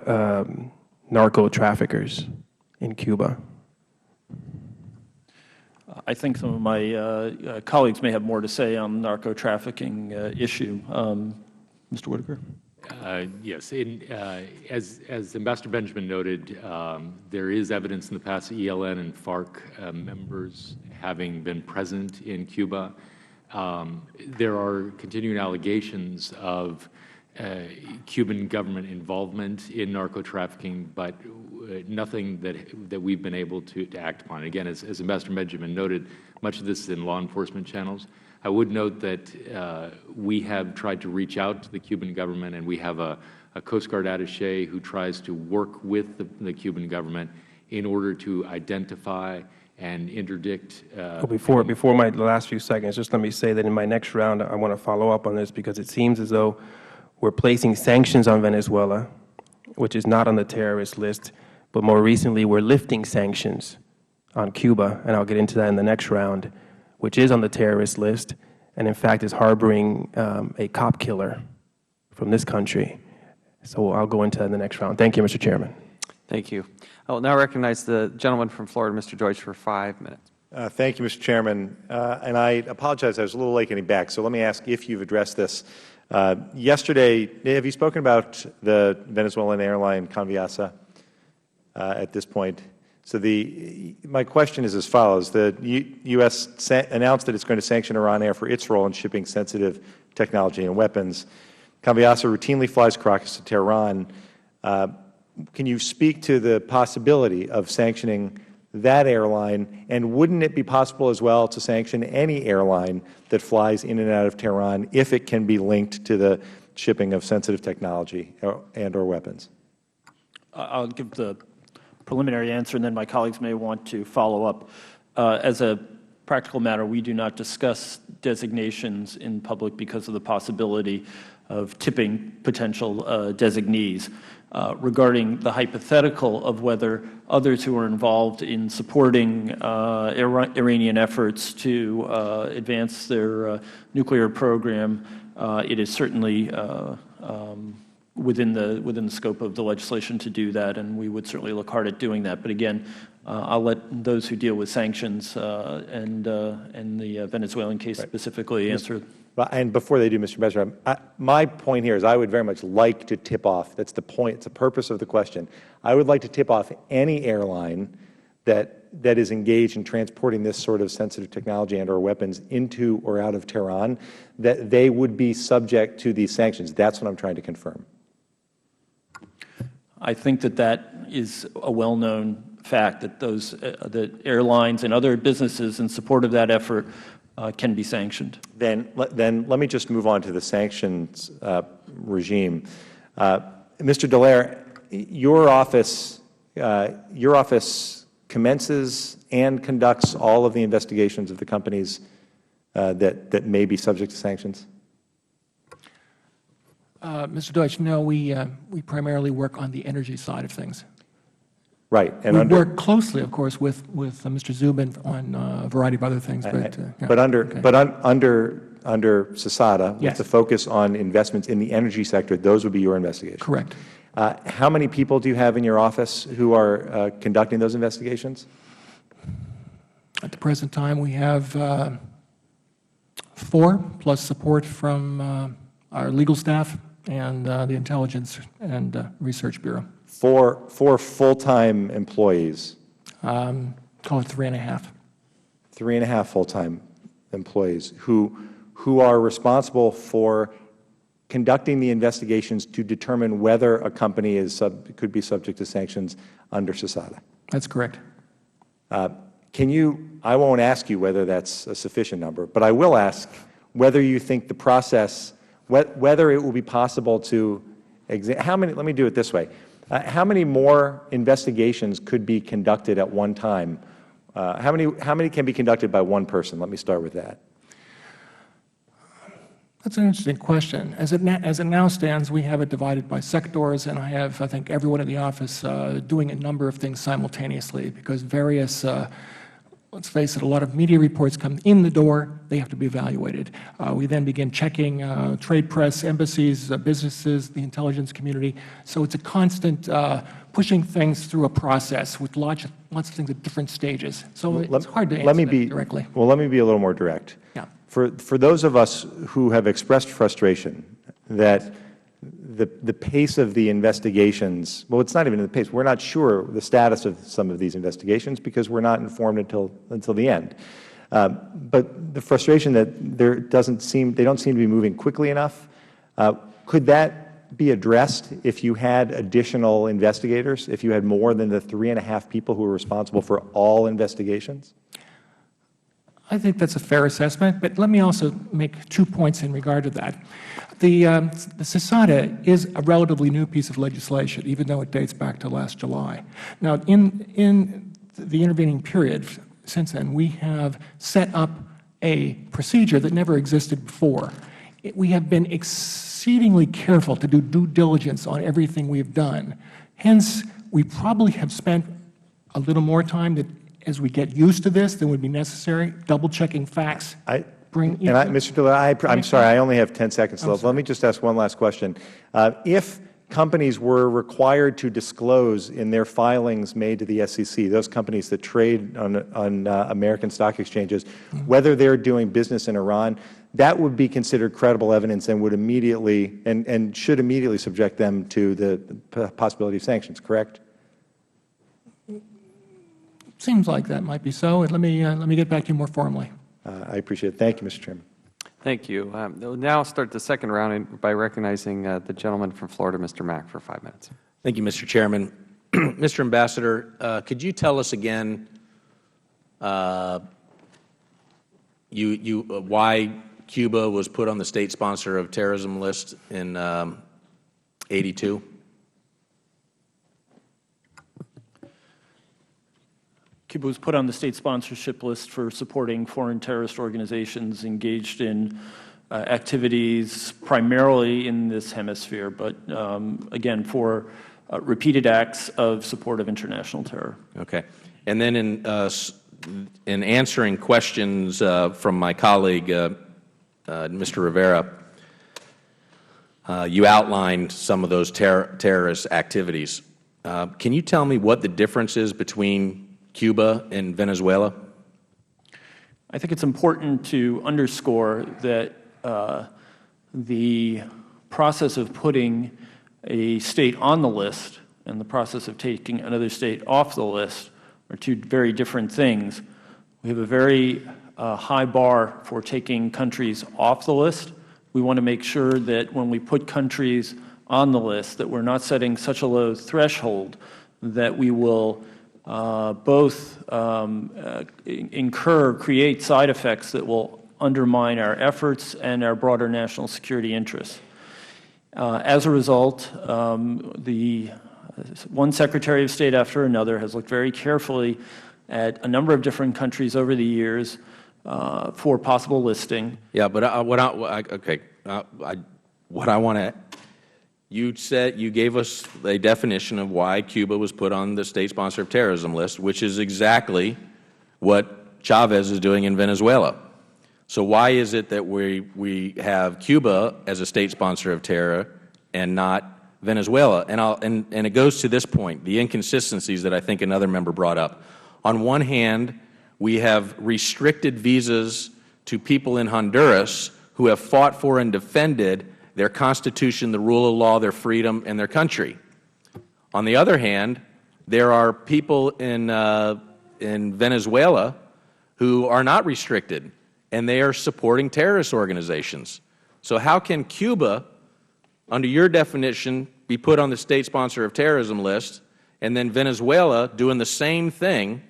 narco traffickers in Cuba? I think some of my colleagues may have more to say on the narco-trafficking issue. Mr. Whitaker? Yes. As Ambassador Benjamin noted, there is evidence in the past of ELN and FARC members having been present in Cuba. There are continuing allegations of Cuban government involvement in narco-trafficking, but nothing that we've been able to act upon. Again, as Ambassador Benjamin noted, much of this is in law enforcement channels. I would note that we have tried to reach out to the Cuban government, and we have a Coast Guard attaché who tries to work with the Cuban government in order to identify and interdict. Before my last few seconds, just let me say that in my next round, I want to follow up on this because it seems as though we're placing sanctions on Venezuela, which is not on the terrorist list, but more recently we're lifting sanctions on Cuba, and I'll get into that in the next round, which is on the terrorist list, and in fact is harboring a cop killer from this country. So I'll go into that in the next round. Thank you, Mr. Chairman. Thank you. I will now recognize the gentleman from Florida, Mr. Deutsch, for 5 minutes. Thank you, Mr. Chairman. And I apologize, I was a little late getting back, so let me ask if you've addressed this. Yesterday, have you spoken about the Venezuelan airline Conviasa at this point? So my question is as follows. The U.S. announced that it's going to sanction Iran Air for its role in shipping sensitive technology and weapons. Conviasa routinely flies Caracas to Tehran. Can you speak to the possibility of sanctioning that airline, and wouldn't it be possible as well to sanction any airline that flies in and out of Tehran if it can be linked to the shipping of sensitive technology and/or weapons? I'll give the preliminary answer, and then my colleagues may want to follow up. As a practical matter, we do not discuss designations in public because of the possibility of tipping potential designees. Regarding the hypothetical of whether others who are involved in supporting Iranian efforts to advance their nuclear program, it is certainly within the scope of the legislation to do that, and we would certainly look hard at doing that. But again, I'll let those who deal with sanctions and the Venezuelan case specifically answer. And before they do, Mr. Measure, my point here is I would very much like to tip off, that's the point, it's the purpose of the question. I would like to tip off any airline that is engaged in transporting this sort of sensitive technology and or weapons into or out of Tehran, that they would be subject to these sanctions. That's what I'm trying to confirm. I think that is a well-known fact, that the airlines and other businesses in support of that effort can be sanctioned. Then let me just move on to the sanctions regime. Mr. Dallaire, your office commences and conducts all of the investigations of the companies that may be subject to sanctions? Mr. Deutsch, no, we primarily work on the energy side of things. Right. And we work closely, of course, with Mr. Zubin on a variety of other things. But under CISADA, yes, with the focus on investments in the energy sector, those would be your investigations? Correct. How many people do you have in your office who are conducting those investigations? At the present time, we have 4, plus support from our legal staff and the Intelligence and Research Bureau. 4 full-time employees? Call it 3.5. 3.5 full-time employees who are responsible for conducting the investigations to determine whether a company could be subject to sanctions under CISADA. That's correct. I won't ask you whether that's a sufficient number, but I will ask whether you think the process, whether it will be possible to let me do it this way. How many more investigations could be conducted at one time? How many can be conducted by one person? Let me start with that. That's an interesting question. As it now stands, we have it divided by sectors, and I think, everyone in the office doing a number of things simultaneously, because various let's face it, a lot of media reports come in the door, they have to be evaluated. We then begin checking trade press, embassies, businesses, the intelligence community. So it's a constant pushing things through a process with lots of things at different stages. So it's hard to answer that directly. Well, let me be a little more direct. Yeah. For those of us who have expressed frustration that the pace of the investigations, well, it's not even the pace. We're not sure the status of some of these investigations because we're not informed until the end. But the frustration that they don't seem to be moving quickly enough, could that be addressed if you had additional investigators, if you had more than the 3.5 people who are responsible for all investigations? I think that's a fair assessment, but let me also make 2 points in regard to that. The CISADA is a relatively new piece of legislation, even though it dates back to last July. Now, in the intervening period since then, we have set up a procedure that never existed before. We have been exceedingly careful to do due diligence on everything we've done. Hence, we probably have spent a little more time as we get used to this than would be necessary, double-checking facts. Mr. Diller, I'm sorry, I only have 10 seconds left. Let me just ask one last question. If companies were required to disclose in their filings made to the SEC, those companies that trade on American stock exchanges, whether they're doing business in Iran, that would be considered credible evidence and would immediately and should immediately subject them to the possibility of sanctions, correct? Seems like that might be so. Let me get back to you more formally. I appreciate it. Thank you, Mr. Chairman. Thank you. We'll now start the second round by recognizing the gentleman from Florida, Mr. Mack, for 5 minutes. Thank you, Mr. Chairman. Mr. Ambassador, could you tell us again why Cuba was put on the state sponsor of terrorism list in '82? Cuba was put on the state sponsorship list for supporting foreign terrorist organizations engaged in activities primarily in this hemisphere, but again, for repeated acts of support of international terror. Okay. And then in answering questions from my colleague, Mr. Rivera, you outlined some of those terrorist activities. Can you tell me what the difference is between Cuba and Venezuela? I think it's important to underscore that the process of putting a state on the list and the process of taking another state off the list are two very different things. We have a very high bar for taking countries off the list. We want to make sure that when we put countries on the list that we're not setting such a low threshold that we will both create side effects that will undermine our efforts and our broader national security interests. As a result, the one Secretary of State after another has looked very carefully at a number of different countries over the years for possible listing. Yeah, but what I want to, you gave us a definition of why Cuba was put on the state sponsor of terrorism list, which is exactly what Chavez is doing in Venezuela. So why is it that we have Cuba as a state sponsor of terror and not Venezuela? And it goes to this point, the inconsistencies that I think another member brought up. On one hand, we have restricted visas to people in Honduras who have fought for and defended their constitution, the rule of law, their freedom, and their country. On the other hand, there are people in Venezuela who are not restricted, and they are supporting terrorist organizations. So how can Cuba, under your definition, be put on the state sponsor of terrorism list, and then Venezuela, doing the same thing,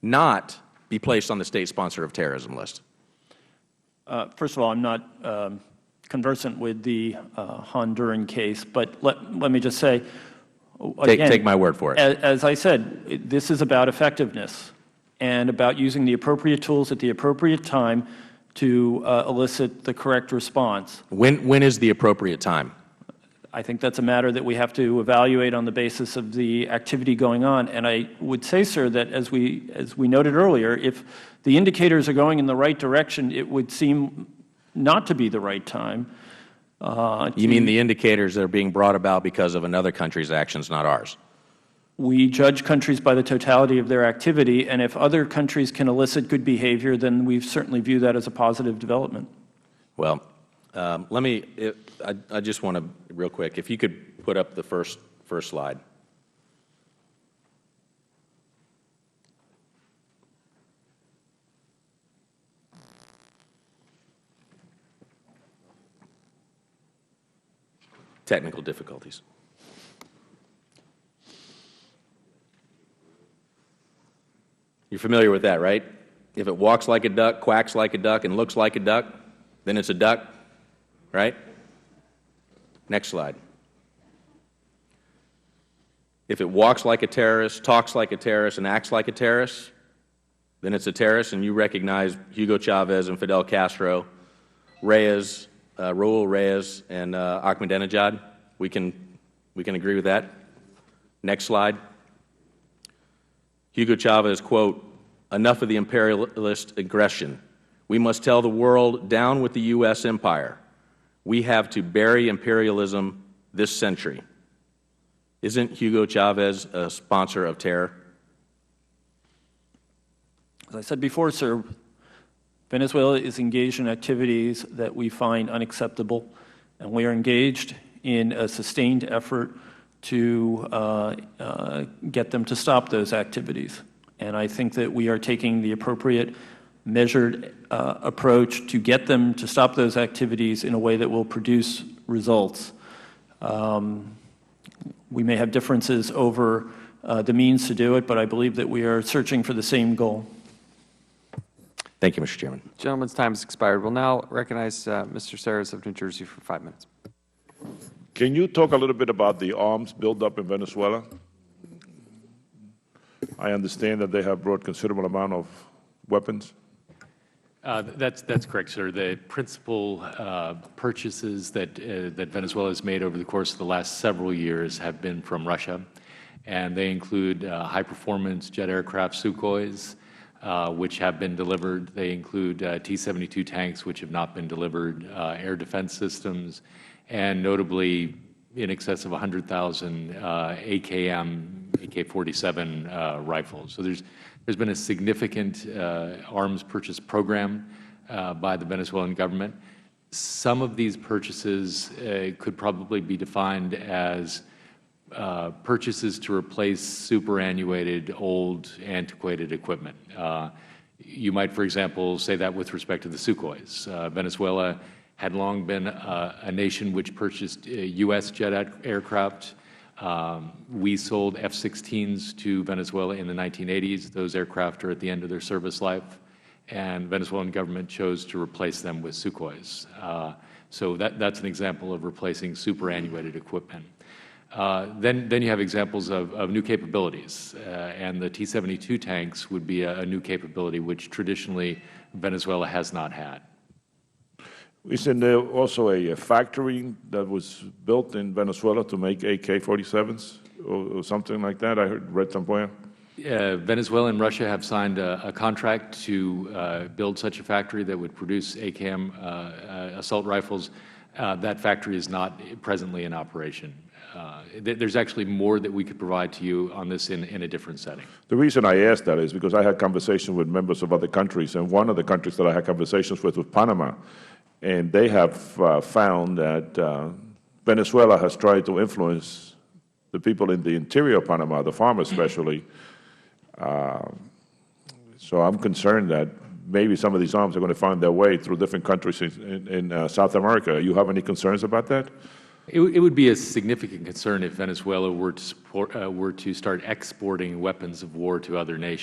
not be placed on the state sponsor of terrorism list? First of all, I'm not conversant with the Honduran case, but let me just say, again, take my word for it. As I said, this is about effectiveness and about using the appropriate tools at the appropriate time to elicit the correct response. When is the appropriate time? I think that's a matter that we have to evaluate on the basis of the activity going on. And I would say, sir, that as we noted earlier, if the indicators are going in the right direction, it would seem not to be the right time. You mean the indicators that are being brought about because of another country's actions, not ours? We judge countries by the totality of their activity, and if other countries can elicit good behavior, then we certainly view that as a positive development. Well, I just want to, real quick, if you could put up the first slide. Technical difficulties. You're familiar with that, right? If it walks like a duck, quacks like a duck, and looks like a duck, then it's a duck, right? Next slide. If it walks like a terrorist, talks like a terrorist, and acts like a terrorist, then it's a terrorist, and you recognize Hugo Chavez and Fidel Castro, Reyes, Raul Reyes, and Ahmadinejad. We can agree with that. Next slide. Hugo Chavez, quote, "Enough of the imperialist aggression. We must tell the world, down with the U.S. empire. We have to bury imperialism this century." Isn't Hugo Chavez a sponsor of terror? As I said before, sir, Venezuela is engaged in activities that we find unacceptable, and we are engaged in a sustained effort to get them to stop those activities. And I think that we are taking the appropriate measured approach to get them to stop those activities in a way that will produce results. We may have differences over the means to do it, but I believe that we are searching for the same goal. Thank you, Mr. Chairman. Gentleman's time has expired. We'll now recognize Mr. Saras of New Jersey for 5 minutes. Can you talk a little bit about the arms buildup in Venezuela? I understand that they have brought considerable amount of weapons. That's correct, sir. The principal purchases that Venezuela has made over the course of the last several years have been from Russia, and they include high-performance jet aircraft Sukhois, which have been delivered. They include T-72 tanks, which have not been delivered, air defense systems, and notably in excess of 100,000 AK-47 rifles. So there's been a significant arms purchase program by the Venezuelan government. Some of these purchases could probably be defined as purchases to replace superannuated, old, antiquated equipment. You might, for example, say that with respect to the Sukhois. Venezuela had long been a nation which purchased U.S. jet aircraft. We sold F-16s to Venezuela in the 1980s. Those aircraft are at the end of their service life, and Venezuelan government chose to replace them with Sukhois. So that's an example of replacing superannuated equipment. Then you have examples of new capabilities, and the T-72 tanks would be a new capability which traditionally Venezuela has not had. Isn't there also a factory that was built in Venezuela to make AK-47s or something like that? I read somewhere. Venezuela and Russia have signed a contract to build such a factory that would produce ACAM assault rifles. That factory is not presently in operation. There's actually more that we could provide to you on this in a different setting. The reason I asked that is because I had conversations with members of other countries, and one of the countries that I had conversations with was Panama. And they have found that Venezuela has tried to influence the people in the interior of Panama, the farmers especially. So I'm concerned that maybe some of these arms are going to find their way through different countries in South America. You have any concerns about that? It would be a significant concern if Venezuela were to start exporting weapons of war to other nations.